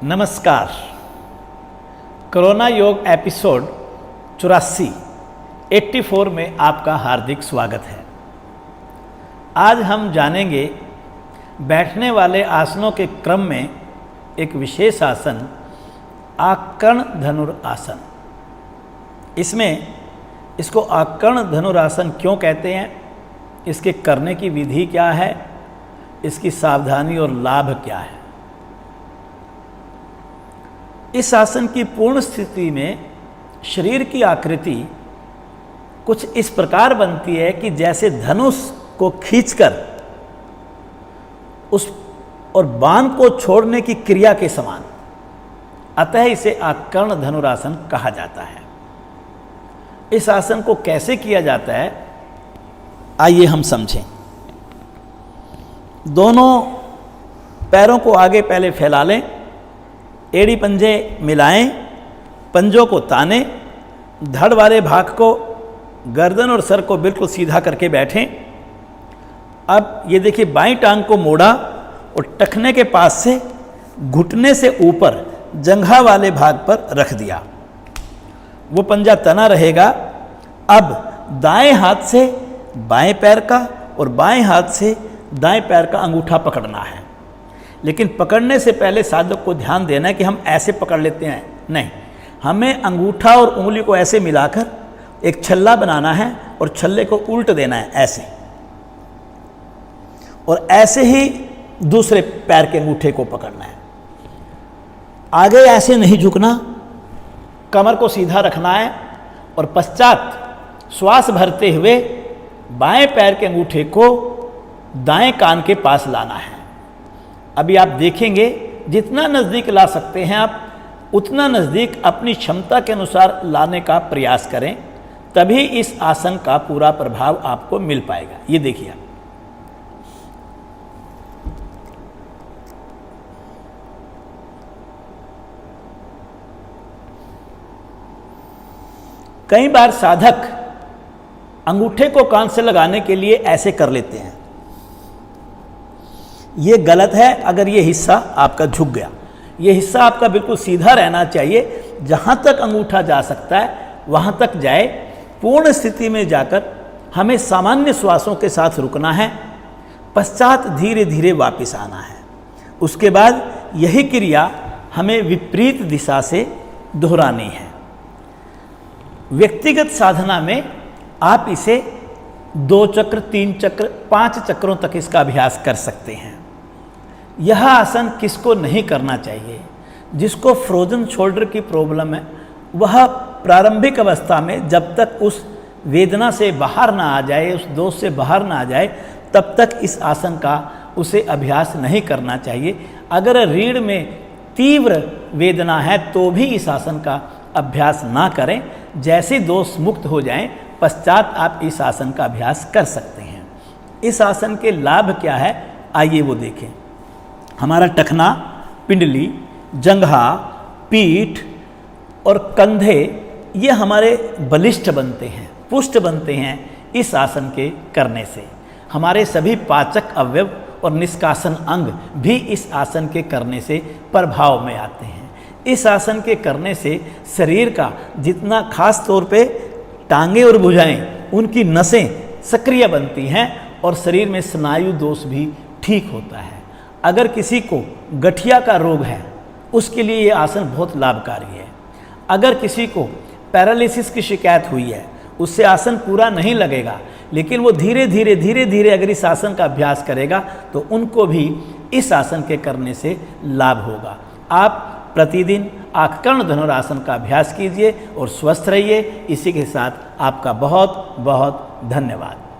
नमस्कार। कोरोना योग एपिसोड 84 में आपका हार्दिक स्वागत है। आज हम जानेंगे बैठने वाले आसनों के क्रम में एक विशेष आसन आकर्ण धनुरासन। इसको आकर्ण धनुरासन क्यों कहते हैं, इसके करने की विधि क्या है, इसकी सावधानी और लाभ क्या है। इस आसन की पूर्ण स्थिति में शरीर की आकृति कुछ इस प्रकार बनती है कि जैसे धनुष को खींचकर उस और बाण को छोड़ने की क्रिया के समान, अतः इसे आकर्ण धनुरासन कहा जाता है। इस आसन को कैसे किया जाता है, आइए हम समझें। दोनों पैरों को आगे पहले फैला लें, एड़ी पंजे मिलाएं, पंजों को ताने, धड़ वाले भाग को, गर्दन और सर को बिल्कुल सीधा करके बैठें। अब ये देखिए, बाईं टांग को मोड़ा और टखने के पास से घुटने से ऊपर जंघा वाले भाग पर रख दिया, वो पंजा तना रहेगा। अब दाएं हाथ से बाएं पैर का और बाएं हाथ से दाएं पैर का अंगूठा पकड़ना है, लेकिन पकड़ने से पहले साधक को ध्यान देना है कि हम ऐसे पकड़ लेते हैं, नहीं, हमें अंगूठा और उंगली को ऐसे मिलाकर एक छल्ला बनाना है और छल्ले को उल्ट देना है ऐसे, और ऐसे ही दूसरे पैर के अंगूठे को पकड़ना है। आगे ऐसे नहीं झुकना, कमर को सीधा रखना है और पश्चात श्वास भरते हुए बाएं पैर के अंगूठे को दाएं कान के पास लाना है। अभी आप देखेंगे, जितना नज़दीक ला सकते हैं आप उतना नज़दीक अपनी क्षमता के अनुसार लाने का प्रयास करें, तभी इस आसन का पूरा प्रभाव आपको मिल पाएगा। ये देखिए आप, कई बार साधक अंगूठे को कान से लगाने के लिए ऐसे कर लेते हैं, ये गलत है। अगर ये हिस्सा आपका झुक गया, ये हिस्सा आपका बिल्कुल सीधा रहना चाहिए। जहाँ तक अंगूठा जा सकता है वहाँ तक जाए। पूर्ण स्थिति में जाकर हमें सामान्य श्वासों के साथ रुकना है, पश्चात धीरे धीरे वापस आना है। उसके बाद यही क्रिया हमें विपरीत दिशा से दोहरानी है। व्यक्तिगत साधना में आप इसे 2 चक्र, 3 चक्र, 5 चक्रों तक इसका अभ्यास कर सकते हैं। यह आसन किसको नहीं करना चाहिए? जिसको फ्रोजन शोल्डर की प्रॉब्लम है, वह प्रारंभिक अवस्था में जब तक उस वेदना से बाहर ना आ जाए, उस दोष से बाहर ना आ जाए, तब तक इस आसन का उसे अभ्यास नहीं करना चाहिए। अगर रीढ़ में तीव्र वेदना है तो भी इस आसन का अभ्यास ना करें। जैसे दोष मुक्त हो जाएं, पश्चात आप इस आसन का अभ्यास कर सकते हैं। इस आसन के लाभ क्या है, आइए वो देखें। हमारा टखना, पिंडली, जंघा, पीठ और कंधे ये हमारे बलिष्ठ बनते हैं, पुष्ट बनते हैं इस आसन के करने से। हमारे सभी पाचक अवयव और निष्कासन अंग भी इस आसन के करने से प्रभाव में आते हैं। इस आसन के करने से शरीर का जितना, खास तौर पे टांगे और भुजाएं, उनकी नसें सक्रिय बनती हैं और शरीर में स्नायु दोष भी ठीक होता है। अगर किसी को गठिया का रोग है, उसके लिए ये आसन बहुत लाभकारी है। अगर किसी को पैरालिसिस की शिकायत हुई है, उससे आसन पूरा नहीं लगेगा, लेकिन वो धीरे धीरे अगर इस आसन का अभ्यास करेगा तो उनको भी इस आसन के करने से लाभ होगा। आप प्रतिदिन आकर्ण धनुरासन का अभ्यास कीजिए और स्वस्थ रहिए। इसी के साथ आपका बहुत बहुत धन्यवाद।